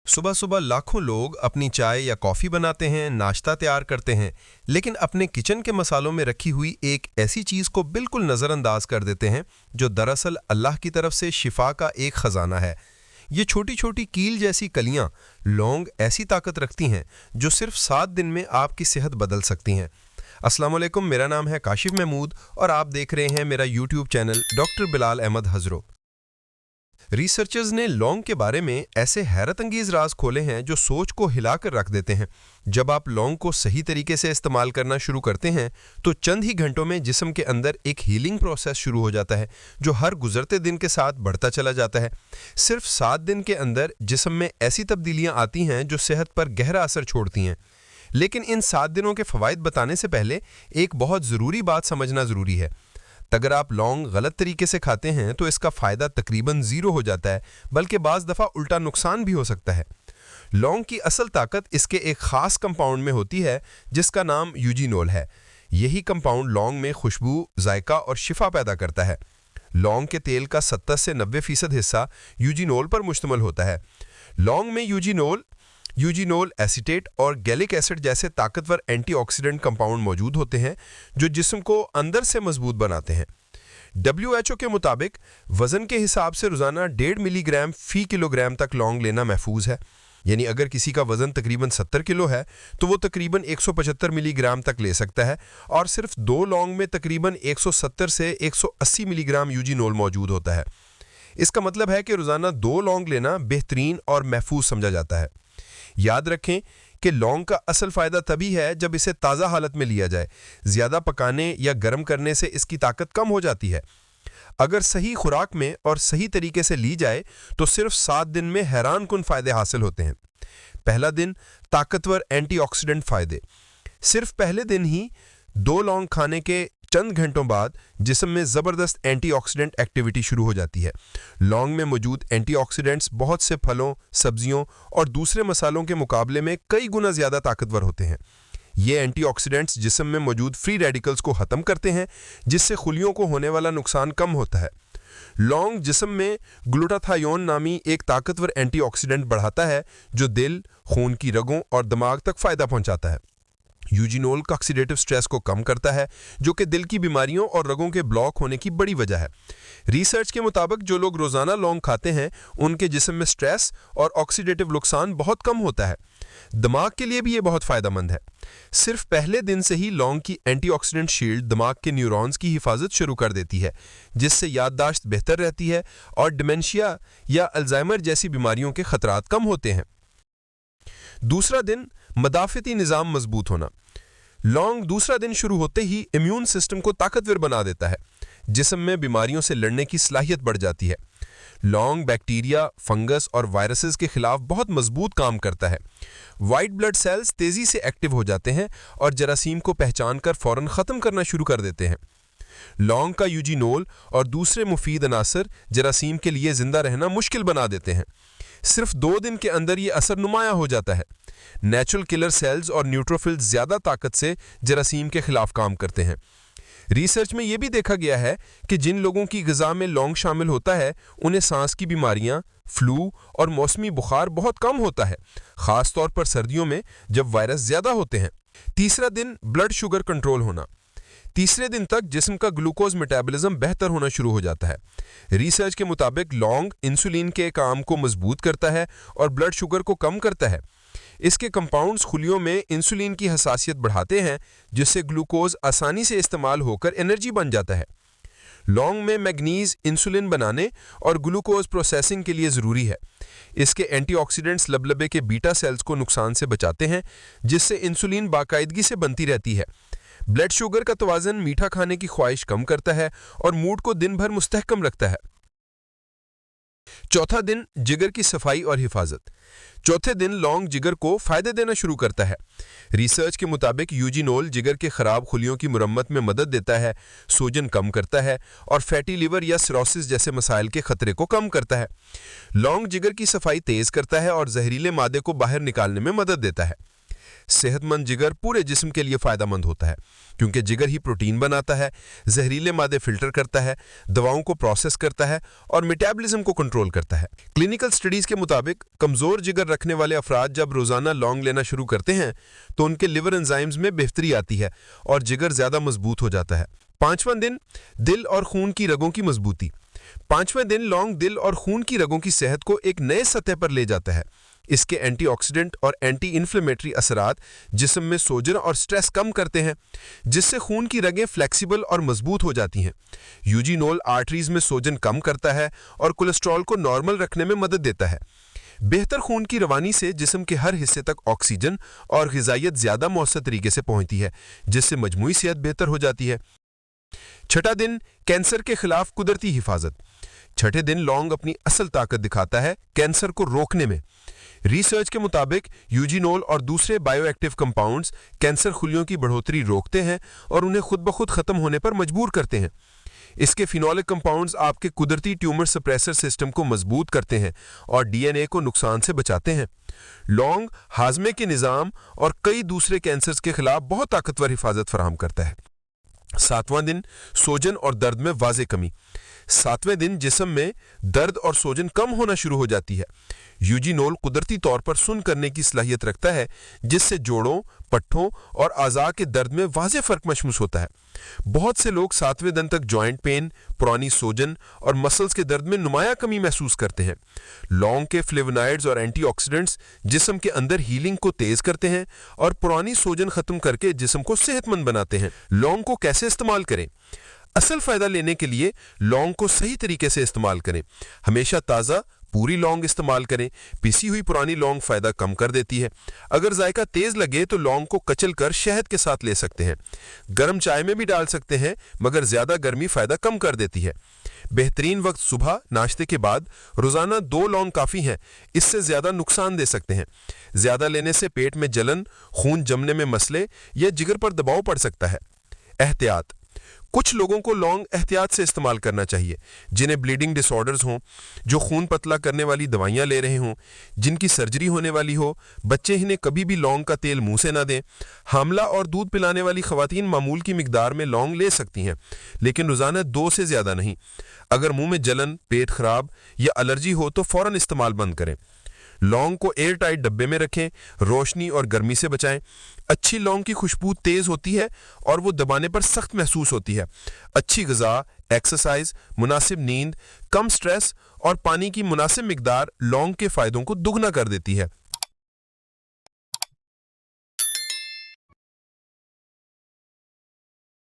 सुबह सुबह लाखों लोग अपनी चाय या कॉफ़ी बनाते हैं, नाश्ता तैयार करते हैं, लेकिन अपने किचन के मसालों में रखी हुई एक ऐसी चीज़ को बिल्कुल नज़रअंदाज कर देते हैं जो दरअसल अल्लाह की तरफ से शिफा का एक ख़जाना है। ये छोटी छोटी कील जैसी कलियां, लौंग ऐसी ताकत रखती हैं जो सिर्फ 7 दिन में आपकी सेहत बदल सकती हैं। अस्सलाम वालेकुम, मेरा नाम है काशिफ महमूद और आप देख रहे हैं मेरा YouTube channel doctor Bilal Ahmad Hazro. Researchers ने लौंग के बारे में ऐसे हैरत अंगेज राज खोले हैं जो सोच को हिलाकर रख देते हैं। जब आप लौंग को सही तरीके से इस्तेमाल करना शुरू करते हैं तो चंद ही घंटों में जिस्म के अंदर एक हीलिंग प्रोसेस शुरू हो जाता है जो हर गुजरते दिन के साथ बढ़ता चला जाता है। सिर्फ 7 दिन के अंदर जिस्म में ऐसी तब्दीलियां आती हैं जो सेहत पर गहरा असर छोड़ती हैं। लेकिन इन 7 दिनों के फ़वाइद बताने से पहले एक बहुत ज़रूरी बात समझना ज़रूरी है। अगर आप लौंग गलत तरीके से खाते हैं तो इसका फ़ायदा तकरीबन ज़ीरो हो जाता है, बल्कि बाज़ दफ़ा उल्टा नुकसान भी हो सकता है। लौंग की असल ताकत इसके एक ख़ास कंपाउंड में होती है जिसका नाम यूजिनोल है। यही कंपाउंड लौंग में खुशबू, जायका और शिफा पैदा करता है। लौंग के तेल का 70 से 90% हिस्सा यूजिनोल पर मुश्तमिल होता है। लौंग में यूजिनोल एसीटेट और गैलिक एसिड जैसे ताकतवर एंटीऑक्सीडेंट कंपाउंड मौजूद होते हैं जो जिस्म को अंदर से मजबूत बनाते हैं। WHO के मुताबिक वज़न के हिसाब से रोज़ाना 1.5 मिलीग्राम फी किलोग्राम तक लौंग लेना महफूज है। यानी अगर किसी का वज़न तकरीबन 70 किलो है तो वो तकरीबन 175 मिलीग्राम तक ले सकता है, और सिर्फ 2 लौंग में तकरीबन 170 से 180 मिलीग्राम यूजिनोल मौजूद होता है। इसका मतलब है कि रोज़ाना 2 लौंग लेना बेहतरीन और महफूज समझा जाता है। याद रखें कि लौंग का असल फ़ायदा तभी है जब इसे ताज़ा हालत में लिया जाए। ज़्यादा पकाने या गर्म करने से इसकी ताकत कम हो जाती है। अगर सही खुराक में और सही तरीके से ली जाए तो सिर्फ 7 दिन में हैरान कुन फ़ायदे हासिल होते हैं। पहला दिन, ताकतवर एंटीऑक्सीडेंट फ़ायदे। सिर्फ पहले दिन ही 2 लौंग खाने के चंद घंटों बाद जिस्म में ज़बरदस्त एंटीऑक्सीडेंट एक्टिविटी शुरू हो जाती है। लौंग में मौजूद एंटीऑक्सीडेंट्स बहुत से फलों, सब्जियों और दूसरे मसालों के मुकाबले में कई गुना ज़्यादा ताकतवर होते हैं। ये एंटीऑक्सीडेंट्स जिस्म में मौजूद फ्री रेडिकल्स को ख़त्म करते हैं जिससे खुलियों को होने वाला नुकसान कम होता है। लौंग जिस्म में ग्लूटाथायोन नामी एक ताकतवर एंटीऑक्सीडेंट बढ़ाता है जो दिल, खून की रगों और दिमाग तक फ़ायदा पहुँचाता है। यूजिनोल ऑक्सीडेटिव स्ट्रेस को कम करता है जो कि दिल की बीमारियों और रगों के ब्लॉक होने की बड़ी वजह है। रिसर्च के मुताबिक जो लोग रोज़ाना लौंग खाते हैं उनके जिस्म में स्ट्रेस और ऑक्सीडेटिव नुकसान बहुत कम होता है। दिमाग के लिए भी ये बहुत फ़ायदेमंद है। सिर्फ पहले दिन से ही लौंग की एंटीऑक्सीडेंट शील्ड दिमाग के न्यूरॉन्स की हिफाजत शुरू कर देती है जिससे याददाश्त बेहतर रहती है और डिमेंशिया या अल्जाइमर जैसी बीमारियों के खतरात कम होते हैं। दूसरा दिन, मदाफ़ती निज़ाम मजबूत होना। लौंग दूसरा दिन शुरू होते ही इम्यून सिस्टम को ताकतवर बना देता है। जिस्म में बीमारियों से लड़ने की सलाहियत बढ़ जाती है। लौंग बैक्टीरिया, फंगस और वायरसेस के खिलाफ बहुत मजबूत काम करता है। वाइट ब्लड सेल्स तेज़ी से एक्टिव हो जाते हैं और जरासीम को पहचान कर फ़ौरन ख़त्म करना शुरू कर देते हैं। लौंग का यूजिनोल और दूसरे मुफीद अनासर जरासीम के लिए ज़िंदा रहना मुश्किल बना देते हैं। सिर्फ 2 दिन के अंदर ये असर नुमाया हो जाता है। नेचुरल किलर सेल्स और न्यूट्रोफिल्स ज़्यादा ताकत से जरासीम के खिलाफ काम करते हैं। रिसर्च में यह भी देखा गया है कि जिन लोगों की ग़िज़ा में लौंग शामिल होता है उन्हें सांस की बीमारियां, फ्लू और मौसमी बुखार बहुत कम होता है, ख़ास तौर पर सर्दियों में जब वायरस ज़्यादा होते हैं। तीसरा दिन, ब्लड शुगर कंट्रोल होना। तीसरे दिन तक जिस्म का ग्लूकोज मेटाबॉलिज्म बेहतर होना शुरू हो जाता है। रिसर्च के मुताबिक लौंग इंसुलिन के काम को मजबूत करता है और ब्लड शुगर को कम करता है। इसके कंपाउंड्स खुलियों में इंसुलिन की हसासियत बढ़ाते हैं जिससे ग्लूकोज आसानी से इस्तेमाल होकर एनर्जी बन जाता है। लौंग में मैग्नीज इंसुलिन बनाने और ग्लूकोज प्रोसेसिंग के लिए ज़रूरी है। इसके एंटीऑक्सीडेंट्स लबलबे के बीटा सेल्स को नुकसान से बचाते हैं जिससे इंसुलिन बाकायदगी से बनती रहती है। ब्लड शुगर का तवाज़न मीठा खाने की ख्वाहिश कम करता है और मूड को दिन भर मुस्तहकम रखता है। चौथा दिन, जिगर की सफाई और हिफाजत। चौथे दिन लौंग जिगर को फ़ायदे देना शुरू करता है। रिसर्च के मुताबिक यूजिनोल जिगर के ख़राब खुलियों की मुरम्मत में मदद देता है, सूजन कम करता है और फैटी लिवर या सिरोसिस जैसे मसाइल के ख़तरे को कम करता है। लौंग जिगर की सफाई तेज़ करता है और जहरीले मादे को बाहर निकालने में मदद देता है। صحت مند جگر پورے جسم کے لیے فائدہ مند ہوتا ہے کیونکہ جگر ہی پروٹین بناتا ہے، زہریلے مادے فلٹر کرتا ہے، دواؤں کو پروسیس کرتا ہے اور میٹابولزم کو کنٹرول کرتا ہے۔ کلینکل سٹڈیز کے مطابق کمزور جگر رکھنے والے افراد جب روزانہ لونگ لینا شروع کرتے ہیں تو ان کے لیور انزائمز میں بہتری آتی ہے اور جگر زیادہ مضبوط ہو جاتا ہے۔ 5واں دن دل اور خون کی رگوں کی مضبوطی۔ 5ویں دن لونگ دل اور خون کی رگوں کی صحت کو ایک نئے سطح پر لے جاتا ہے۔ اس کے اینٹی آکسیڈنٹ اور اینٹی انفلیمیٹری اثرات جسم میں سوجن اور سٹریس کم کرتے ہیں، جس سے خون کی رگیں فلیکسیبل اور مضبوط ہو جاتی ہیں۔ یوجینول آرٹریز میں سوجن کم کرتا ہے اور کولیسٹرول کو نارمل رکھنے میں مدد دیتا ہے۔ بہتر خون کی روانی سے جسم کے ہر حصے تک آکسیجن اور غذائیت زیادہ مؤثر طریقے سے پہنچتی ہے، جس سے مجموعی صحت بہتر ہو جاتی ہے۔ 6واں دن کینسر کے خلاف قدرتی حفاظت۔ 6 دن لونگ اپنی اصل طاقت دکھاتا ہے کینسر کو روکنے میں۔ ریسرچ کے مطابق یوجینول اور دوسرے بائیو ایکٹیو کمپاؤنڈز کینسر خلیوں کی بڑھوتری روکتے ہیں اور انہیں خود بخود ختم ہونے پر مجبور کرتے ہیں۔ اس کے فینولک کمپاؤنڈز آپ کے قدرتی ٹیومر سپریسر سسٹم کو مضبوط کرتے ہیں اور ڈی این اے کو نقصان سے بچاتے ہیں۔ لونگ ہاضمے کے نظام اور کئی دوسرے کینسرز کے خلاف بہت طاقتور حفاظت فراہم کرتا ہے۔ 7واں دن سوجن اور درد میں واضح کمی۔ 7ویں دن جسم میں درد اور سوجن کم ہونا شروع ہو جاتی ہے۔ یوجینول قدرتی طور پر سن کرنے کی صلاحیت رکھتا ہے، جس سے جوڑوں، پٹھوں اور اعضاء کے درد میں واضح فرق محسوس ہوتا ہے۔ بہت سے لوگ 7ویں دن تک جوائنٹ پین، پرانی سوجن اور مسلز کے درد میں نمایاں کمی محسوس کرتے ہیں۔ لونگ کے فلیونائڈز اور اینٹی آکسیڈنٹس جسم کے اندر ہیلنگ کو تیز کرتے ہیں اور پرانی سوجن ختم کر کے جسم کو صحت مند بناتے ہیں۔ لونگ کو کیسے استعمال کریں؟ اصل فائدہ لینے کے لیے لونگ کو صحیح طریقے سے استعمال کریں۔ ہمیشہ تازہ پوری لونگ استعمال کریں۔ پیسی ہوئی پرانی لونگ فائدہ کم کر دیتی ہے۔ اگر ذائقہ تیز لگے تو لونگ کو کچل کر شہد کے ساتھ لے سکتے ہیں۔ گرم چائے میں بھی ڈال سکتے ہیں، مگر زیادہ گرمی فائدہ کم کر دیتی ہے۔ بہترین وقت صبح ناشتے کے بعد۔ روزانہ 2 لونگ کافی ہیں، اس سے زیادہ نقصان دے سکتے ہیں۔ زیادہ لینے سے پیٹ میں جلن، خون جمنے میں مسئلے یا جگر پر دباؤ پڑ سکتا ہے۔ احتیاط: کچھ لوگوں کو لونگ احتیاط سے استعمال کرنا چاہیے، جنہیں بلیڈنگ ڈس آرڈرز ہوں، جو خون پتلا کرنے والی دوائیاں لے رہے ہوں، جن کی سرجری ہونے والی ہو، بچے انہیں کبھی بھی لونگ کا تیل منہ سے نہ دیں۔ حاملہ اور دودھ پلانے والی خواتین معمول کی مقدار میں لونگ لے سکتی ہیں، لیکن روزانہ 2 سے زیادہ نہیں۔ اگر منہ میں جلن، پیٹ خراب یا الرجی ہو تو فوراً استعمال بند کریں۔ لونگ کو ایئر ٹائٹ ڈبے میں رکھیں، روشنی اور گرمی سے بچائیں۔ اچھی لونگ کی خوشبو تیز ہوتی ہے اور وہ دبانے پر سخت محسوس ہوتی ہے۔ اچھی غذا، ایکسرسائز، مناسب نیند، کم سٹریس اور پانی کی مناسب مقدار لونگ کے فائدوں کو دگنا کر دیتی ہے۔